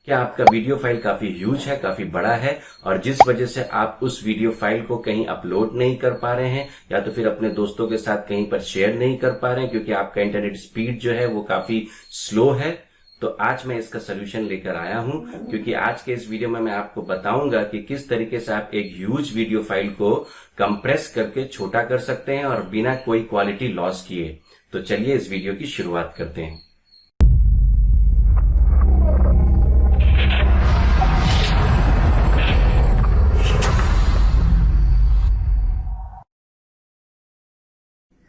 क्या आपका video file काफी ह्यूज है, काफी बड़ा है और जिस वजह से आप उस वीडियो फाइल को कहीं अपलोड नहीं कर पा रहे हैं या तो फिर अपने दोस्तों के साथ कहीं पर शेयर नहीं कर पा रहे हैं क्योंकि आपका इंटरनेट स्पीड जो है वो काफी स्लो है। तो आज मैं इसका सोल्यूशन लेकर आया हूं क्योंकि आज के इस वीडियो में मैं आपको बताऊंगा कि किस तरीके से आप एक ह्यूज वीडियो फाइल को कंप्रेस करके छोटा कर सकते हैं और बिना कोई क्वालिटी लॉस किए। तो चलिए इस वीडियो की शुरुआत करते हैं।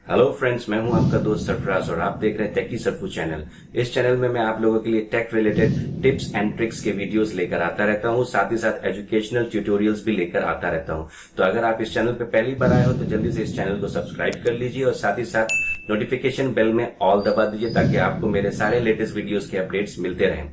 हेलो फ्रेंड्स, मैं हूं आपका दोस्त सरफराज और आप देख रहे हैं टेकी सरफू चैनल। इस चैनल में मैं आप लोगों के लिए tech related tips and tricks के वीडियोस लेकर आता रहता हूं, साथ ही साथ एजुकेशनल ट्यूटोरियल्स भी लेकर आता रहता हूं। तो अगर आप इस चैनल पे पहली बार आए हो तो जल्दी से इस चैनल को सब्सक्राइब कर लीजिए और साथ ही साथ नोटिफिकेशन बेल में ऑल दबा दीजिए ताकि आपको मेरे सारे लेटेस्ट वीडियोस के अपडेट्स मिलते रहें।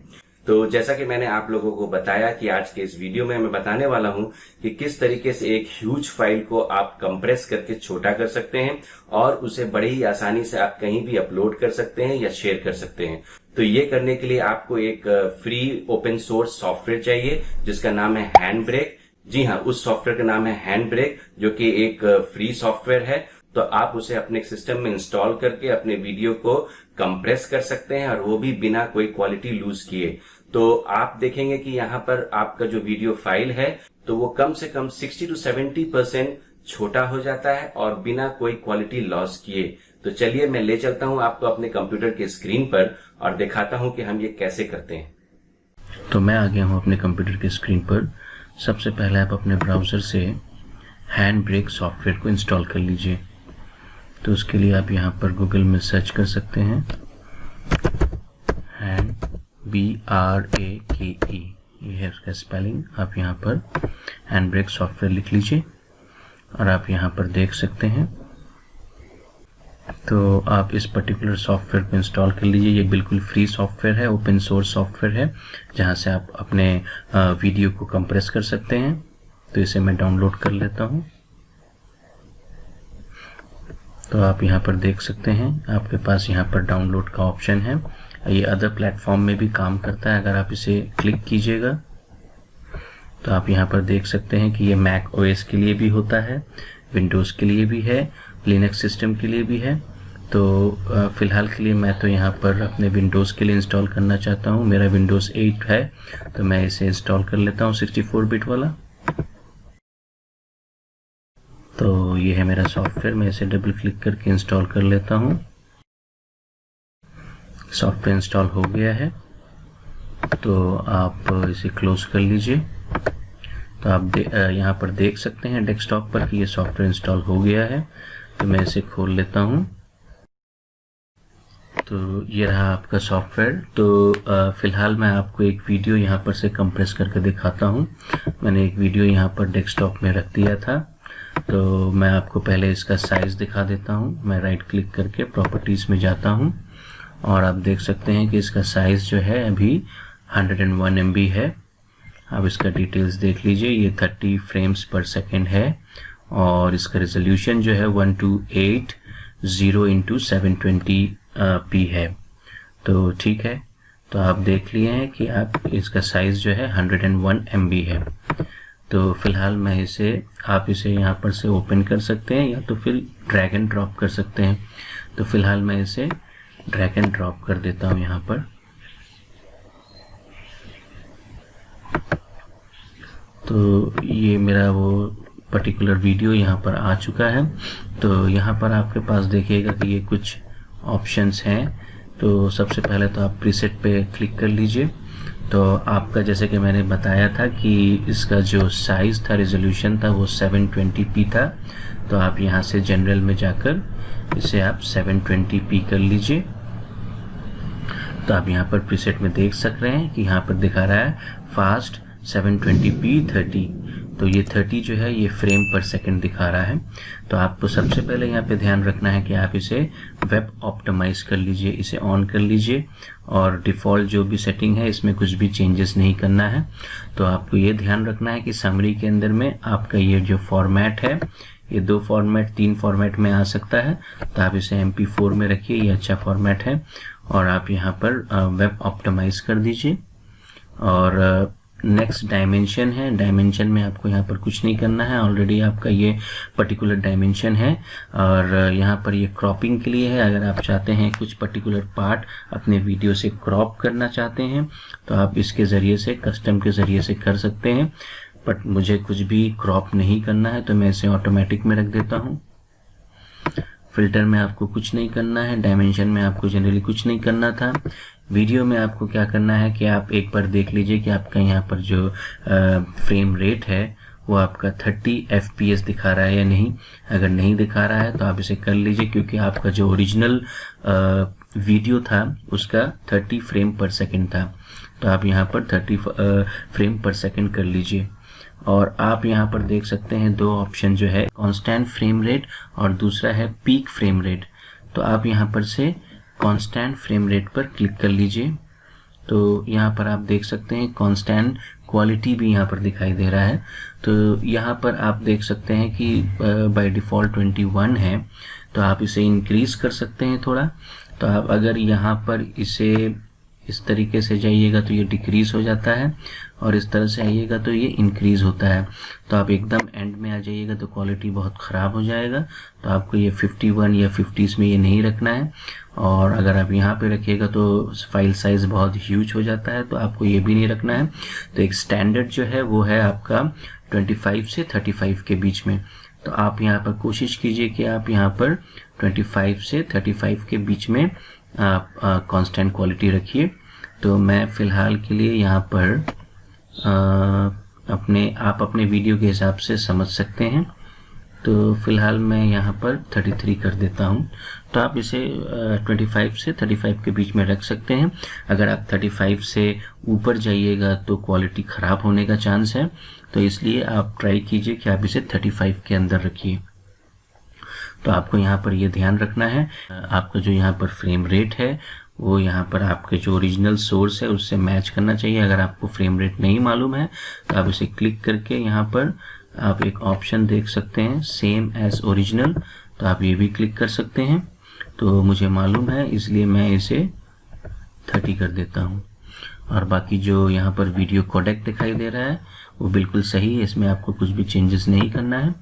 तो जैसा कि मैंने आप लोगों को बताया कि आज के इस वीडियो में मैं बताने वाला हूं कि किस तरीके से एक ह्यूज फाइल को आप कंप्रेस करके छोटा कर सकते हैं और उसे बड़े ही आसानी से आप कहीं भी अपलोड कर सकते हैं या शेयर कर सकते हैं। तो ये करने के लिए आपको एक फ्री ओपन सोर्स सॉफ्टवेयर चाहिए जिसका नाम है हैंडब्रेक। जी हाँ, उस सॉफ्टवेयर का नाम है हैंडब्रेक जो कि एक फ्री सॉफ्टवेयर है। तो आप उसे अपने सिस्टम में इंस्टॉल करके अपने वीडियो को कंप्रेस कर सकते हैं और वो भी बिना कोई क्वालिटी लूज किए। तो आप देखेंगे कि यहाँ पर आपका जो वीडियो फाइल है तो वो कम से कम 60 to 70% छोटा हो जाता है और बिना कोई क्वालिटी लॉस किए। तो चलिए मैं ले चलता हूँ आपको अपने कंप्यूटर के स्क्रीन पर और दिखाता हूँ कि हम ये कैसे करते हैं। तो मैं आ गया हूँ अपने कंप्यूटर के स्क्रीन पर। सबसे पहले आप अपने ब्राउजर से हैंडब्रेक सॉफ्टवेयर को इंस्टॉल कर लीजिए। तो उसके लिए आप यहाँ पर गूगल में सर्च कर सकते हैं BRAKE, ये है उसका स्पेलिंग। आप यहाँ पर हैंडब्रेक सॉफ्टवेयर लिख लीजिए और आप यहाँ पर देख सकते हैं। तो आप इस पर्टिकुलर सॉफ्टवेयर को इंस्टॉल कर लीजिए। ये बिल्कुल फ्री सॉफ्टवेयर है, ओपन सोर्स सॉफ्टवेयर है जहाँ से आप अपने वीडियो को कंप्रेस कर सकते हैं। तो इसे मैं डाउनलोड कर लेता हूँ। तो आप यहाँ पर देख सकते हैं आपके पास यहाँ पर डाउनलोड का ऑप्शन है। ये अदर प्लेटफॉर्म में भी काम करता है। अगर आप इसे क्लिक कीजिएगा तो आप यहाँ पर देख सकते हैं कि ये मैक ओएस के लिए भी होता है, विंडोज़ के लिए भी है, लिनक्स सिस्टम के लिए भी है। तो फ़िलहाल के लिए मैं तो यहाँ पर अपने विंडोज़ के लिए इंस्टॉल करना चाहता हूँ। मेरा विंडोज़ 8 है तो मैं इसे इंस्टॉल कर लेता हूँ 64 बिट वाला। तो ये है मेरा सॉफ्टवेयर, मैं इसे डबल क्लिक करके इंस्टॉल कर लेता हूँ। सॉफ्टवेयर इंस्टॉल हो गया है तो आप इसे क्लोज कर लीजिए। तो आप यहाँ पर देख सकते हैं डेस्कटॉप पर कि ये सॉफ्टवेयर इंस्टॉल हो गया है। तो मैं इसे खोल लेता हूँ। तो ये रहा आपका सॉफ्टवेयर। तो फिलहाल मैं आपको एक वीडियो यहाँ पर से कंप्रेस करके दिखाता हूँ। मैंने एक वीडियो यहाँ पर डेस्कटॉप में रख दिया था। तो मैं आपको पहले इसका साइज दिखा देता हूँ। मैं राइट क्लिक करके प्रॉपर्टीज में जाता हूँ और आप देख सकते हैं कि इसका साइज जो है अभी 101 MB है। आप इसका डिटेल्स देख लीजिए। ये 30 फ्रेम्स पर सेकेंड है और इसका रेजोल्यूशन जो है 1280x720p है। तो ठीक है, तो आप देख लिए हैं कि आप इसका साइज जो है 101 MB है। तो फिलहाल मैं आप इसे यहाँ पर से ओपन कर सकते हैं या तो फिर ड्रैग एंड ड्रॉप कर सकते हैं। तो फिलहाल मैं इसे ड्रैग एंड ड्रॉप कर देता हूँ यहाँ पर। तो ये मेरा वो पर्टिकुलर वीडियो यहाँ पर आ चुका है। तो यहाँ पर आपके पास देखिएगा कि ये कुछ ऑप्शंस हैं। तो सबसे पहले तो आप प्रीसेट पे क्लिक कर लीजिए। तो आपका जैसे कि मैंने बताया था कि इसका जो साइज़ था, रेजोल्यूशन था, वो 720p था। तो आप यहाँ से जनरल में जाकर इसे आप 720p कर लीजिए। तो आप यहाँ पर प्रीसेट में देख सक रहे हैं कि यहाँ पर दिखा रहा है फास्ट 720p 30। तो ये 30 जो है ये फ्रेम पर सेकंड दिखा रहा है। तो आपको सबसे पहले यहाँ पे ध्यान रखना है कि आप इसे वेब ऑप्टिमाइज कर लीजिए, इसे ऑन कर लीजिए और डिफ़ॉल्ट जो भी सेटिंग है इसमें कुछ भी चेंजेस नहीं करना है। तो आपको ये ध्यान रखना है कि समरी के अंदर में आपका ये जो फॉर्मेट है ये 2 फॉर्मेट 3 फॉर्मेट में आ सकता है। तो आप इसे MP4 में रखिए, ये अच्छा फॉर्मेट है। और आप यहाँ पर वेब ऑप्टिमाइज कर दीजिए और नेक्स्ट डायमेंशन है। डायमेंशन में आपको यहाँ पर कुछ नहीं करना है, ऑलरेडी आपका ये पर्टिकुलर डायमेंशन है। और यहाँ पर ये क्रॉपिंग के लिए है। अगर आप चाहते हैं कुछ पर्टिकुलर पार्ट अपने वीडियो से क्रॉप करना चाहते हैं तो आप इसके ज़रिए से, कस्टम के ज़रिए से कर सकते हैं। बट मुझे कुछ भी क्रॉप नहीं करना है तो मैं इसे ऑटोमेटिक में रख देता हूँ। फिल्टर में आपको कुछ नहीं करना है, डायमेंशन में आपको जनरली कुछ नहीं करना था। वीडियो में आपको क्या करना है कि आप एक बार देख लीजिए कि आपका यहाँ पर जो फ्रेम रेट है वो आपका 30 FPS दिखा रहा है या नहीं। अगर नहीं दिखा रहा है तो आप इसे कर लीजिए, क्योंकि आपका जो ओरिजिनल वीडियो था उसका 30 फ्रेम पर सेकंड था। तो आप यहाँ पर 30 फ्रेम पर सेकंड कर लीजिए। और आप यहाँ पर देख सकते हैं दो ऑप्शन जो है, कांस्टेंट फ्रेम रेट और दूसरा है पीक फ्रेम रेट। तो आप यहाँ पर से कांस्टेंट फ्रेम रेट पर क्लिक कर लीजिए। तो यहाँ पर आप देख सकते हैं कांस्टेंट क्वालिटी भी यहाँ पर दिखाई दे रहा है। तो यहाँ पर आप देख सकते हैं कि बाय डिफ़ॉल्ट 21 है, तो आप इसे इंक्रीज़ कर सकते हैं थोड़ा। तो आप अगर यहाँ पर इसे इस तरीके से जाइएगा तो ये डिक्रीज़ हो जाता है, और इस तरह से आइएगा तो ये इंक्रीज़ होता है। तो आप एकदम एंड में आ जाइएगा तो क्वालिटी बहुत ख़राब हो जाएगा। तो आपको ये 51 या 50s में ये नहीं रखना है। और अगर आप यहाँ पे रखिएगा तो फाइल साइज़ बहुत ह्यूज हो जाता है, तो आपको ये भी नहीं रखना है। तो एक स्टैंडर्ड जो है वो है आपका 25 से 35 के बीच में। तो आप यहाँ पर कोशिश कीजिए कि आप यहाँ पर 25 से 35 के बीच में आप कांस्टेंट क्वालिटी रखिए। तो मैं फ़िलहाल के लिए यहाँ पर आप अपने वीडियो के हिसाब से समझ सकते हैं। तो फ़िलहाल मैं यहाँ पर 33 कर देता हूँ। तो आप इसे 25 से 35 के बीच में रख सकते हैं। अगर आप 35 से ऊपर जाइएगा तो क्वालिटी ख़राब होने का चांस है, तो इसलिए आप ट्राई कीजिए कि आप इसे 35 के अंदर रखिए। तो आपको यहाँ पर ये ध्यान रखना है, आपका जो यहाँ पर फ्रेम रेट है वो यहाँ पर आपके जो ओरिजिनल सोर्स है उससे मैच करना चाहिए। अगर आपको फ्रेम रेट नहीं मालूम है तो आप इसे क्लिक करके यहाँ पर आप एक ऑप्शन देख सकते हैं, सेम एज ओरिजिनल। तो आप ये भी क्लिक कर सकते हैं। तो मुझे मालूम है इसलिए मैं इसे 30 कर देता हूँ। और बाकी जो यहाँ पर वीडियो कोडेक दिखाई दे रहा है वो बिल्कुल सही है, इसमें आपको कुछ भी चेंजेस नहीं करना है।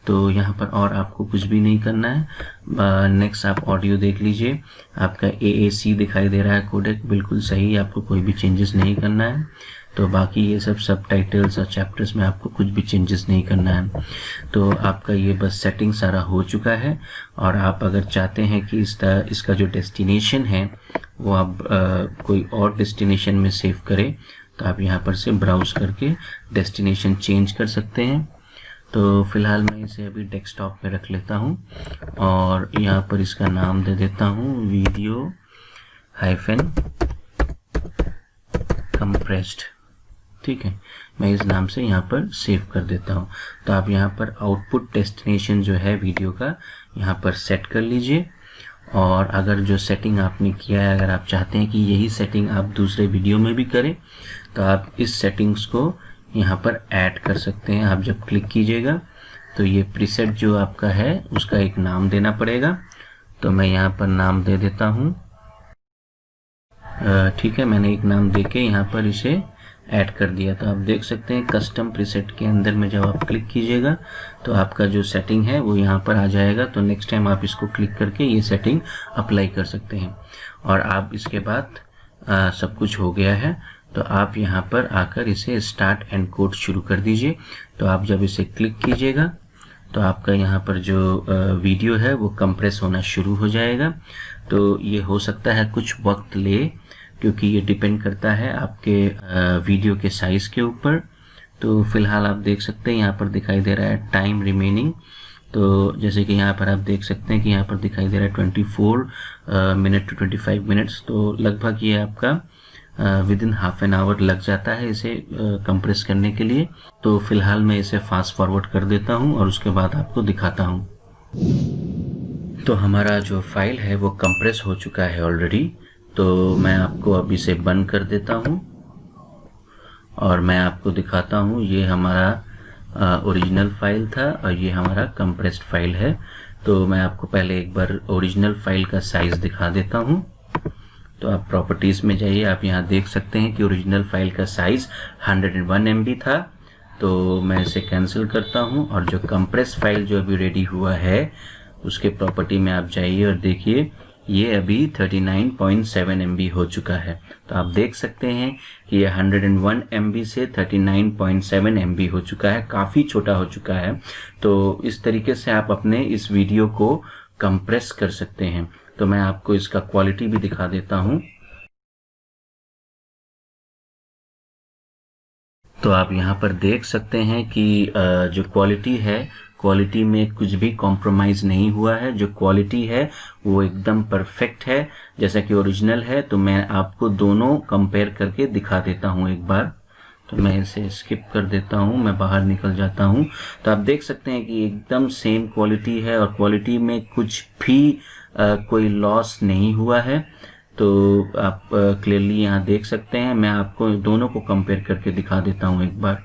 तो यहाँ पर और आपको कुछ भी नहीं करना है। नेक्स्ट आप ऑडियो देख लीजिए, आपका AAC दिखाई दे रहा है कोडेक, बिल्कुल सही, आपको कोई भी चेंजेस नहीं करना है। तो बाकी ये सब टाइटल्स और चैप्टर्स में आपको कुछ भी चेंजेस नहीं करना है। तो आपका ये बस सेटिंग सारा हो चुका है। और आप अगर चाहते हैं कि इसका जो डेस्टिनेशन है वो आप कोई और डेस्टिनेशन में सेव करें तो आप यहाँ पर से ब्राउज करके डेस्टिनेशन चेंज कर सकते हैं। तो फिलहाल मैं इसे अभी डेस्कटॉप में रख लेता हूँ और यहाँ पर इसका नाम दे देता हूँ वीडियो -compressed। ठीक है, मैं इस नाम से यहाँ पर सेव कर देता हूँ। तो आप यहाँ पर आउटपुट डेस्टिनेशन जो है वीडियो का यहाँ पर सेट कर लीजिए। और अगर जो सेटिंग आपने किया है, अगर आप चाहते हैं कि यही सेटिंग आप दूसरे वीडियो में भी करें तो आप इस सेटिंग्स को यहाँ पर ऐड कर सकते हैं। आप जब क्लिक कीजिएगा तो ये प्रीसेट जो आपका है उसका एक नाम देना पड़ेगा। तो मैं यहाँ पर नाम दे देता हूँ। ठीक है, मैंने एक नाम देके यहाँ पर इसे ऐड कर दिया। तो आप देख सकते हैं कस्टम प्रीसेट के अंदर में जब आप क्लिक कीजिएगा तो आपका जो सेटिंग है वो यहाँ पर आ जाएगा। तो नेक्स्ट टाइम आप इसको क्लिक करके ये सेटिंग अप्लाई कर सकते हैं। और आप इसके बाद सब कुछ हो गया है तो आप यहाँ पर आकर इसे स्टार्ट एंड कोड शुरू कर दीजिए। तो आप जब इसे क्लिक कीजिएगा तो आपका यहाँ पर जो वीडियो है वो कंप्रेस होना शुरू हो जाएगा। तो ये हो सकता है कुछ वक्त ले, क्योंकि ये डिपेंड करता है आपके वीडियो के साइज़ के ऊपर। तो फिलहाल आप देख सकते हैं यहाँ पर दिखाई दे रहा है टाइम रिमेनिंग। तो जैसे कि यहाँ पर आप देख सकते हैं कि यहाँ पर दिखाई दे रहा है 24 मिनट टू 25 मिनट्स। तो लगभग ये आपका विदिन हाफ एन आवर लग जाता है इसे कंप्रेस करने के लिए। तो फिलहाल मैं इसे फास्ट फॉरवर्ड कर देता हूँ और उसके बाद आपको दिखाता हूँ। तो हमारा जो फाइल है वो कंप्रेस हो चुका है ऑलरेडी। तो मैं आपको अब इसे बंद कर देता हूँ और मैं आपको दिखाता हूँ। ये हमारा ओरिजिनल फाइल था और ये हमारा कंप्रेस्ड फाइल है। तो मैं आपको पहले एक बार ओरिजिनल फाइल का साइज़ दिखा देता हूँ। तो आप प्रॉपर्टीज में जाइए, आप यहाँ देख सकते हैं कि ओरिजिनल फाइल का साइज 101 MB था। तो मैं इसे कैंसिल करता हूँ और जो कंप्रेस फाइल जो अभी रेडी हुआ है उसके प्रॉपर्टी में आप जाइए और देखिए ये अभी 39.7 MB हो चुका है। तो आप देख सकते हैं कि ये 101 MB से 39.7 MB हो चुका है, काफ़ी छोटा हो चुका है। तो इस तरीके से आप अपने इस वीडियो को कंप्रेस कर सकते हैं। तो मैं आपको इसका क्वालिटी भी दिखा देता हूँ। तो आप यहाँ पर देख सकते हैं कि जो क्वालिटी है, क्वालिटी में कुछ भी कॉम्प्रोमाइज़ नहीं हुआ है। जो क्वालिटी है वो एकदम परफेक्ट है जैसा कि ओरिजिनल है। तो मैं आपको दोनों कंपेयर करके दिखा देता हूँ एक बार। तो मैं इसे स्किप कर देता हूँ, मैं बाहर निकल जाता हूँ। तो आप देख सकते हैं कि एकदम सेम क्वालिटी है और क्वालिटी में कुछ भी कोई लॉस नहीं हुआ है। तो आप क्लियरली यहाँ देख सकते हैं। मैं आपको दोनों को कंपेयर करके दिखा देता हूँ एक बार।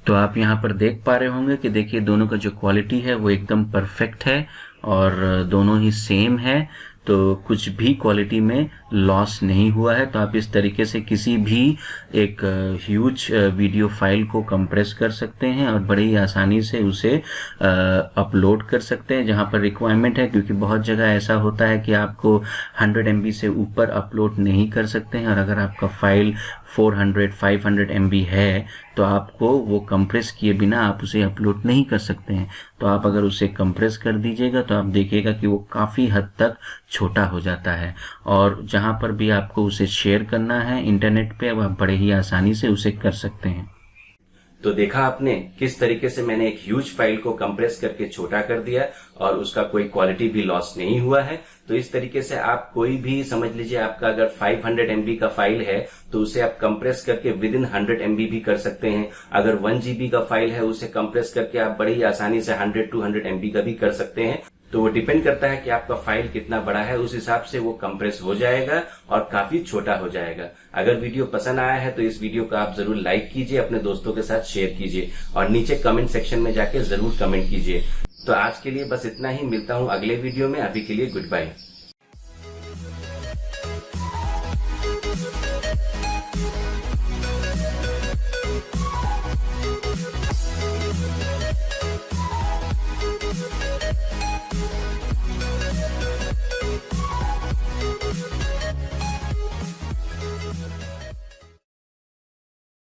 तो आप यहाँ पर देख पा रहे होंगे कि देखिए दोनों का जो क्वालिटी है वो एकदम परफेक्ट है और दोनों ही सेम है। तो कुछ भी क्वालिटी में लॉस नहीं हुआ है। तो आप इस तरीके से किसी भी एक ह्यूज वीडियो फाइल को कंप्रेस कर सकते हैं और बड़ी ही आसानी से उसे अपलोड कर सकते हैं जहां पर रिक्वायरमेंट है, क्योंकि बहुत जगह ऐसा होता है कि आपको 100 MB से ऊपर अपलोड नहीं कर सकते हैं। और अगर आपका फाइल 400-500 MB है तो आपको वो कंप्रेस किए बिना आप उसे अपलोड नहीं कर सकते हैं। तो आप अगर उसे कंप्रेस कर दीजिएगा तो आप देखिएगा कि वो काफ़ी हद तक छोटा हो जाता है और जहां पर भी आपको उसे शेयर करना है इंटरनेट पे आप बड़े ही आसानी से उसे कर सकते हैं। तो देखा आपने किस तरीके से मैंने एक ह्यूज फाइल को कंप्रेस करके छोटा कर दिया और उसका कोई क्वालिटी भी लॉस नहीं हुआ है। तो इस तरीके से आप कोई भी समझ लीजिए आपका अगर 500 MB का फाइल है तो उसे आप कंप्रेस करके विद इन 100 MB भी कर सकते हैं। अगर 1 GB का फाइल है उसे कंप्रेस करके आप बड़ी आसानी से 100-200 MB का भी कर सकते हैं। तो वो डिपेंड करता है कि आपका फाइल कितना बड़ा है, उस हिसाब से वो कंप्रेस हो जाएगा और काफी छोटा हो जाएगा। अगर वीडियो पसंद आया है तो इस वीडियो को आप जरूर लाइक कीजिए, अपने दोस्तों के साथ शेयर कीजिए और नीचे कमेंट सेक्शन में जाके जरूर कमेंट कीजिए। तो आज के लिए बस इतना ही, मिलता हूँ अगले वीडियो में। अभी के लिए गुड बाय।